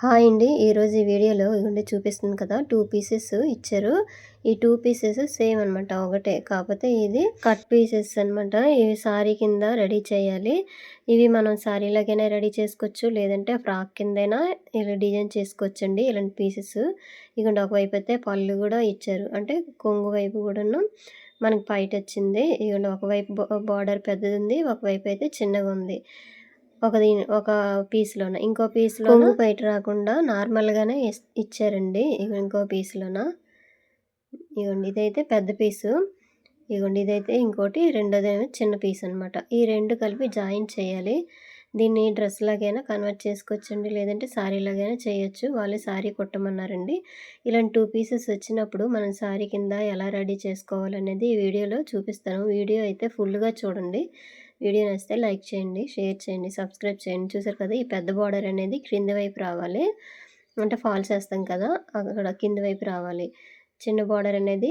Hi అండి. ఈరోజు ఈ వీడియోలో ఇగోండి చూపిస్తుంది కదా! 2 పీసెస్ ఇచ్చారు. ఈ 2 పీసెస్ సేమ్ అనమాట. ఒకటే. కాపోతే ఇది కట్ పీసెస్ అనమాట. ఇవి సారీ కింద రెడీ చేయాలి. ఇవి మనం సారీలాగైనా రెడీ చేసుకోవచ్చు. లేదంటే ఫ్రాక్ కిందైనా ఇలా డిజైన్ చేసుకోవచ్చండి. ఇలాంటి పీసెస్. ఇగోండి ఒకవైపు అయితే పళ్ళు కూడా ఇచ్చారు. అంటే కొంగు వైపు కూడాను మనకి పైటొచ్చింది. ఇగోండి ఒకవైపు బార్డర్ పెద్దదుంది. ఒకవైపు అయితే చిన్నగుంది. ఒక పీస్‌లోన. ఇంకో పీస్‌లోన కొంగు బయట రాకుండా నార్మల్‌గానే ఇచ్చారండి. ఇంకో పీస్‌లోన. ఇగోండి ఇదైతే పెద్ద పీసు. ఇగోండి ఇదైతే ఇంకోటి రెండోదేమో చిన్న పీస్ అనమాట. ఈ 2 కలిపి జాయింట్ చేయాలి. దీన్ని డ్రెస్ లాగైనా కన్వర్ట్ చేసుకోవచ్చండి. లేదంటే సారీ లాగైనా చేయొచ్చు. వాళ్ళే సారీ కుట్టమన్నారండి. ఇలాంటి 2 పీసెస్ వచ్చినప్పుడు మనం సారీ కింద ఎలా రెడీ చేసుకోవాలనేది ఈ వీడియోలో చూపిస్తాను. వీడియో అయితే ఫుల్‌గా చూడండి. వీడియో నచ్చితే లైక్ చేయండి, షేర్ చేయండి, సబ్స్క్రైబ్ చేయండి. చూసారు కదా! ఈ పెద్ద బార్డర్ అనేది క్రింది వైపు రావాలి. అంటే ఫాల్స్ ఏస్తాం కదా! అక్కడ కింది వైపు రావాలి. చిన్న బార్డర్ అనేది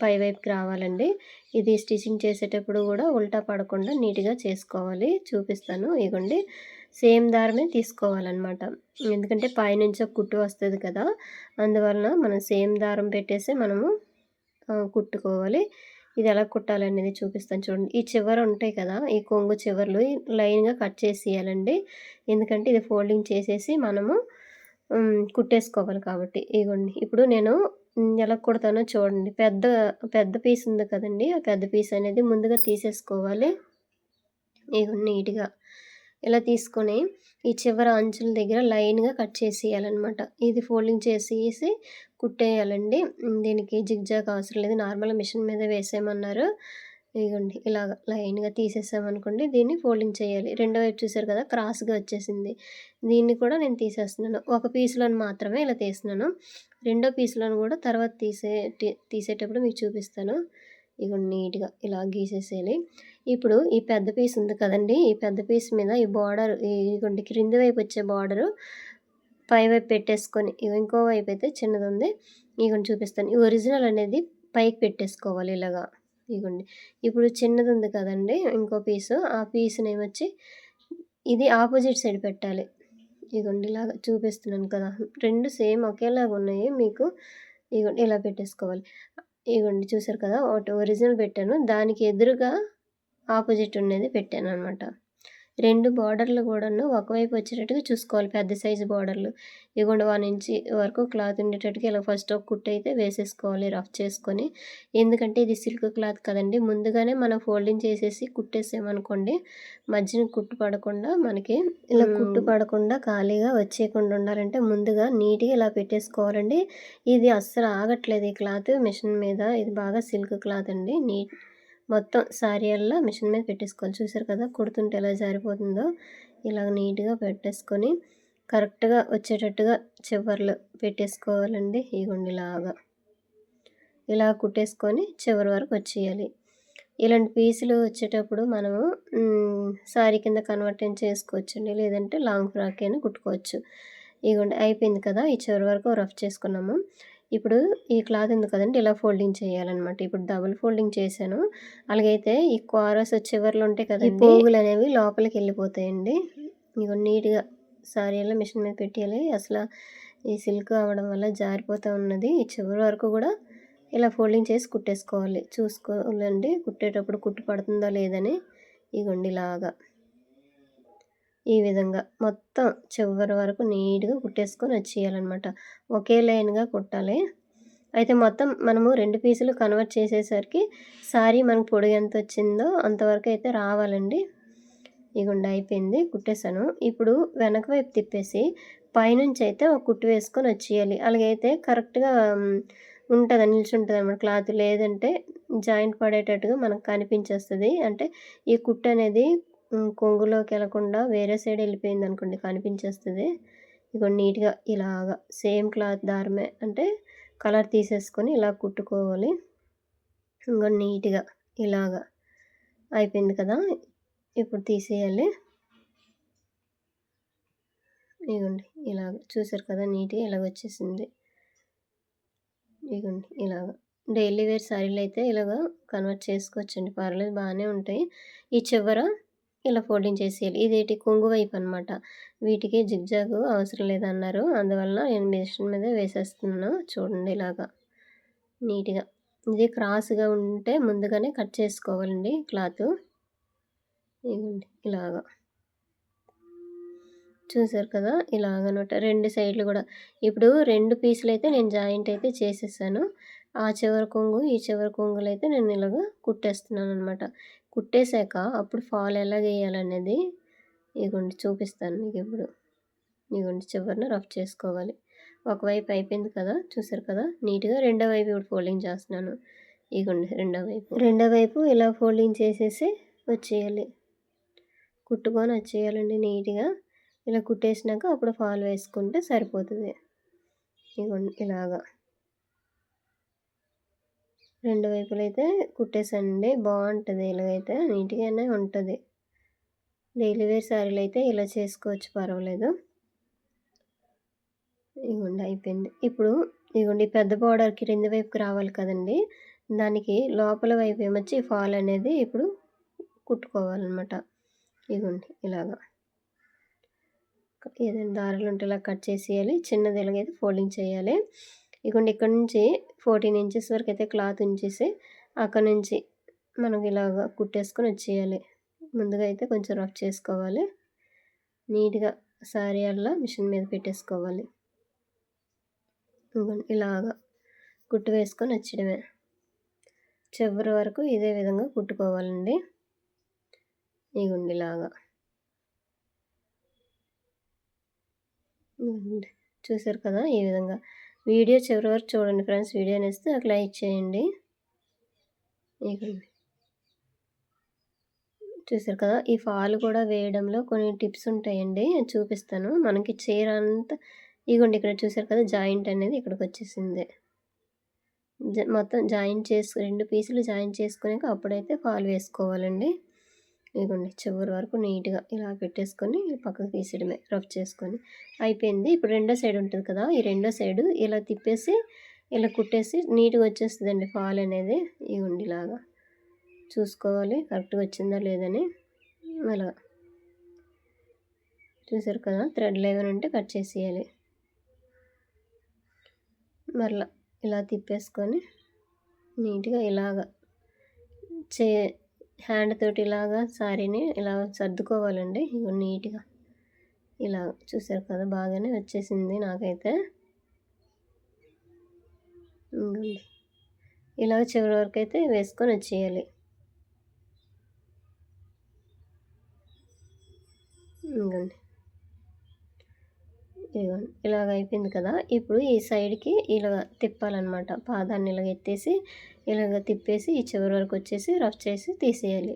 పై వైపుకి రావాలండి. ఇది స్టిచ్చింగ్ చేసేటప్పుడు కూడా ఉల్టా పడకుండా నీట్‌గా చేసుకోవాలి. చూపిస్తాను. ఇగోండి సేమ్ దారమే తీసుకోవాలనమాట. ఎందుకంటే పైనుంచి ఒక కుట్టు వస్తది కదా! అందువలన మనం సేమ్ దారం పెట్టేసి మనము కుట్టుకోవాలి. ఇది ఎలా కుట్టాలనేది చూపిస్తాను చూడండి. ఈ చివర ఉంటాయి కదా! ఈ కొంగు చివర్లు లైన్‌గా కట్ చేసేయాలండి. ఎందుకంటే ఇది ఫోల్డింగ్ చేసేసి మనము కుట్టేసుకోవాలి కాబట్టి. ఇగోండి ఇప్పుడు నేను ఎలా కుడతానో చూడండి. పెద్ద పీస్ ఉంది కదండీ! ఆ పెద్ద పీస్ అనేది ముందుగా తీసేసుకోవాలి. ఇగోండి నీట్‌గా ఇలా తీసుకొని ఈ చివర అంచుల దగ్గర లైన్‌గా కట్ చేసేయాలనమాట. ఇది ఫోల్డింగ్ చేసేసి కుట్టేయాలండి. దీనికి జిగ్‌జాగ్ అవసరం లేదు. నార్మల్‌గా మిషన్ మీద వేసేయమన్నారు. ఇగోండి ఇలాగ లైన్‌గా తీసేసామనుకోండి దీన్ని ఫోల్డింగ్ చేయాలి. రెండో వైపు చూసారు కదా! క్రాస్‌గా వచ్చేసింది. దీన్ని కూడా నేను తీసేస్తున్నాను. ఒక పీస్‌లోని మాత్రమే ఇలా తీస్తున్నాను. రెండో పీస్‌లోని కూడా తర్వాత తీసేటప్పుడు మీకు చూపిస్తాను. ఇగోండి నీట్‌గా ఇలా గీసేసేయాలి. ఇప్పుడు ఈ పెద్ద పీస్ ఉంది కదండీ! ఈ పెద్ద పీస్ మీద ఈ బార్డర్ ఇగోండి క్రింది వైపు వచ్చే బార్డరు పై వైపు పెట్టేసుకొని ఇంకో వైపు అయితే చిన్నదుంది. ఇగోండి చూపిస్తాను. ఈ ఒరిజినల్ అనేది పైకి పెట్టేసుకోవాలి ఇలాగా. ఇగోండి. ఇప్పుడు చిన్నదుంది కదండీ! ఇంకో పీసు. ఆ పీస్‌నేమొచ్చి ఇది ఆపోజిట్ సైడ్ పెట్టాలి. ఇగోండి ఇలాగ చూపిస్తున్నాను కదా! 2 సేమ్ ఒకేలాగా ఉన్నాయి మీకు. ఇగోండి ఇలా పెట్టేసుకోవాలి. ఇగోండి చూసారు కదా! ఒకటి ఒరిజినల్ పెట్టాను. దానికి ఎదురుగా ఆపోజిట్ ఉండేది పెట్టాననమాట. 2 బార్డర్‌లు కూడాను ఒకవైపు వచ్చేటట్టుగా చూసుకోవాలి. పెద్ద సైజు బార్డర్‌లు. ఇగోండి 1 ఇంచ్ వరకు క్లాత్ ఉండేటట్టుగా ఇలా ఫస్ట్ ఒక కుట్టయితే వేసేసుకోవాలి రఫ్ చేసుకొని. ఎందుకంటే ఇది సిల్క్ క్లాత్ కదండీ! ముందుగానే మనం ఫోల్డింగ్ చేసేసి కుట్టేసామనుకోండి, మధ్యన కుట్టు పడకుండా మనకి ఇలా కుట్టు పడకుండా ఖాళీగా వచ్చేయకుండా ఉండాలంటే ముందుగా నీట్‌గా ఇలా పెట్టేసుకోవాలండి. ఇది అస్సలు ఆగట్లేదు ఈ క్లాత్ మిషన్ మీద. ఇది బాగా సిల్క్ క్లాత్ అండి. మొత్తం శారీ అల్లా మిషన్ మీద పెట్టేసుకోవాలి. చూసారు కదా! కుడుతుంటే ఎలా జారిపోతుందో. ఇలాగ నీట్‌గా పెట్టేసుకొని కరెక్ట్‌గా వచ్చేటట్టుగా చివర్లు పెట్టేసుకోవాలండి. ఇగోండి ఇలాగా. ఇలా కుట్టేసుకొని చివరి వరకు వచ్చేయాలి. ఇలాంటి పీసులు వచ్చేటప్పుడు మనము శారీ కింద కన్వర్ట్ చేసుకోవచ్చండి. లేదంటే లాంగ్ ఫ్రాక్ అయినా కుట్టుకోవచ్చు. ఇగోండి అయిపోయింది కదా! ఈ చివరి వరకు రఫ్ చేసుకున్నాము. ఇప్పుడు ఈ క్లాత్ ఉంది కదండీ! ఇలా ఫోల్డింగ్ చేయాలనమాట. ఇప్పుడు డబుల్ ఫోల్డింగ్ చేశాను. అలాగైతే ఈ కార్నర్స్ చివర్లు ఉంటాయి కదండీ! ఈ పోగులనేవి లోపలికెళ్ళిపోతాయండి. ఇగో నీట్‌గా శారీ అలా మిషన్ మీద పెట్టేయాలి. ఈ సిల్క్ అవ్వడం వల్ల జారిపోతా ఉన్నది. ఈ చివరి వరకు కూడా ఇలా ఫోల్డింగ్ చేసి కుట్టేసుకోవాలి. చూసుకోవాలండి కుట్టేటప్పుడు కుట్టు పడుతుందా లేదని. ఇగోండి ఇలాగా. ఈ విధంగా మొత్తం చివరి వరకు నీట్‌గా కుట్టేసుకొని వచ్చేయాలనమాట. ఒకే లైన్‌గా కుట్టాలి. అయితే మొత్తం మనము 2 పీసులు కన్వర్ట్ చేసేసరికి శారీ మనకు పొడుగు ఎంతొచ్చిందో అంతవరకు అయితే రావాలండి. ఇగోండి అయిపోయింది కుట్టేసాను. ఇప్పుడు వెనక వైపు తిప్పేసి పైనుంచయితే ఒక కుట్టు వేసుకొని వచ్చేయాలి. అలాగైతే కరెక్ట్‌గా నిల్చుంటదనమాట క్లాత్. లేదంటే జాయింట్ పడేటట్టుగా మనకు కనిపించేస్తది. అంటే ఈ కుట్టు అనేది కొంగులోకెళ్ళకుండా వేరే సైడ్ వెళ్ళిపోయిందనుకోండి కనిపించేస్తది. ఇగో నీట్‌గా ఇలాగా సేమ్ క్లాత్ దారమే అంటే కలర్ తీసేసుకొని ఇలా కుట్టుకోవాలి. ఇంగో నీట్‌గా ఇలాగా అయిపోయింది కదా! ఇప్పుడు తీసేయాలి. ఇగోండి ఇలాగ చూసారు కదా! నీట్‌గా ఇలాగొచ్చేసింది. ఇగోండి ఇలాగ. డైలీ వేర్ శారీలయితే ఇలాగా కన్వర్ట్ చేసుకోవచ్చండి. పర్లేదు బానే ఉంటాయి. ఈ చివర ఇలా ఫోల్డింగ్ చేసేయాలి. ఇదేంటి కొంగు వైపు అనమాట. వీటికి జిగ్‌జాగ్ అవసరం లేదన్నారు. అందువలన నేను మిషన్ మీద వేసేస్తున్నాను. చూడండి ఇలాగా నీట్‌గా. ఇది క్రాస్‌గా ఉంటే ముందుగానే కట్ చేసుకోవాలండి క్లాతు. ఇదిగోండి ఇలాగా. చూసారు కదా! ఇలాగనమాట 2 సైడ్‌లు గూడా. ఇప్పుడు 2 పీసులైతే నేను జాయింట్ అయితే చేసేసాను. ఆ చివరి కొంగు, ఈ చివరి కొంగులైతే నేను ఇలాగా కుట్టేస్తున్నాననమాట. కుట్టేసాక అప్పుడు ఫాల్ ఎలాగేయాలనేది ఇగోండి చూపిస్తాను మీకిప్పుడు. ఇగోండి చివరన రఫ్ చేసుకోవాలి. ఒకవైపు అయిపోయింది కదా! చూసారు కదా! నీట్‌గా రెండో వైపు ఇప్పుడు ఫోల్డింగ్ చేస్తున్నాను. ఇగోండి రెండో వైపు. రెండో వైపు ఇలా ఫోల్డింగ్ చేసేసి వచ్చేయాలి. కుట్టుకొని వచ్చేయాలండి నీట్‌గా. ఇలా కుట్టేసినాక అప్పుడు ఫాల్ వేసుకుంటే సరిపోతది. ఇగోండి ఇలాగా. రెండు వైపులైతే కుట్టేసానండి. బావుంటది ఇలాగైతే నీట్‌గానే ఉంటది. డైలీ వేర్ శారీలైతే ఇలా చేసుకోవచ్చు పర్వాలేదు. ఇగోండి అయిపోయింది. ఇప్పుడు ఇగోండి పెద్ద బోర్డర్ కింది వైపుకి రావాలి కదండీ! దానికి లోపల వైపు ఏమొచ్చి ఫాల్ అనేది ఇప్పుడు కుట్టుకోవాలనమాట. ఇగోండి ఇలాగా. ఏదైనా దారాలుంటే ఇలా కట్ చేసేయాలి. చిన్నది ఇలాగైతే ఫోల్డింగ్ చేయాలి. ఇగోండి ఇక్కడ నుంచి 14 ఇంచెస్ వరకైతే క్లాత్ ఉంచేసి అక్కడ నుంచి మనం ఇలాగా కుట్టేసుకొని వచ్చేయాలి. ముందుగా అయితే కొంచెం రఫ్ చేసుకోవాలి. నీట్‌గా సారీ అల్లా మిషన్ మీద పెట్టేసుకోవాలి. ఇగోండి ఇలాగా కుట్టు వేసుకొని వచ్చేయడమే. చివరి వరకు ఇదే విధంగా కుట్టుకోవాలండి. ఇగోండి ఇలాగా. చూసారు కదా! ఈ విధంగా. వీడియో చివరి వరకు చూడండి ఫ్రెండ్స్. వీడియో నచ్చితే ఒక లైక్ చేయండి. ఇగోండి. చూసారు కదా! ఈ ఫాల్ కూడా వేయడంలో కొన్ని టిప్స్ ఉంటాయండి. చూపిస్తాను. మనకి చీర అంతా ఇగోండి ఇక్కడ చూసారు కదా! జాయింట్ అనేది ఇక్కడికొచ్చేసింది. మొత్తం జాయింట్ చేసి 2 పీసులు జాయింట్ చేసుకున్నాక అప్పుడైతే ఫాల్ వేసుకోవాలండి. ఇగోండి చివరి వరకు నీట్‌గా ఇలా పెట్టేసుకొని పక్కకు తీసేయడమే రఫ్ చేసుకొని. అయిపోయింది. ఇప్పుడు రెండో సైడ్ ఉంటుంది కదా! ఈ రెండో సైడు ఇలా తిప్పేసి ఇలా కుట్టేసి నీట్‌గా వచ్చేస్తదండి ఫాల్ అనేది. ఇగోండి ఇలాగా. చూసుకోవాలి కరెక్ట్‌గా వచ్చిందా లేదని. అలా. చూసారు కదా! థ్రెడ్‌లు ఏమైనా ఉంటే కట్ చేసేయాలి. మరలా ఇలా తిప్పేసుకొని నీట్‌గా ఇలాగ చే హ్యాండ్ తోటి ఇలాగా సారీని ఇలా సర్దుకోవాలండి. ఇగో నీట్‌గా. ఇలా చూసారు కదా! బాగానే వచ్చేసింది నాకైతే. ఇగోండి. ఇలాగ చివరి వరకైతే వేసుకొని వచ్చేయాలి. ఇగోండి. ఇదిగోండి ఇలాగ అయిపోయింది కదా! ఇప్పుడు ఈ సైడ్‌కి ఇలాగ తిప్పాలనమాట. పాదాన్ని ఇలాగ ఎత్తేసి ఇలాగ తిప్పేసి ఈ చివరి వరకు వచ్చేసి రఫ్ చేసి తీసేయాలి.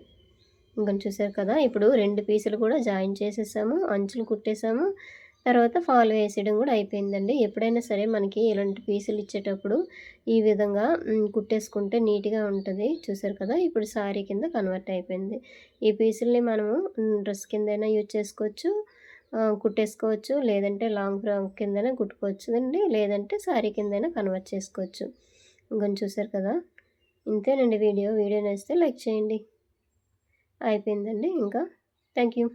ఇంకొంచెం చూసారు కదా! ఇప్పుడు 2 పీసులు కూడా జాయిన్ చేసేసాము. అంచులు కుట్టేసాము. తర్వాత ఫాల్ వేసేయడం కూడా అయిపోయిందండి. ఎప్పుడైనా సరే మనకి ఇలాంటి పీసులు ఇచ్చేటప్పుడు ఈ విధంగా కుట్టేసుకుంటే నీట్‌గా ఉంటది. చూసారు కదా! ఇప్పుడు సారీ కింద కన్వర్ట్ అయిపోయింది. ఈ పీసుల్ని మనము డ్రెస్ కిందైనా యూజ్ చేసుకోవచ్చు. కుట్టేసుకోవచ్చు. లేదంటే లాంగ్ ఫ్రాక్ కిందైనా కుట్టుకోవచ్చుదండి. లేదంటే సారీ కిందైనా కన్వర్ట్ చేసుకోవచ్చు. ఇంకొంచెం చూసారు కదా! ఇంతేనండి వీడియో. వీడియో నచ్చితే లైక్ చేయండి. అయిపోయిందండి ఇంకా. Thank you.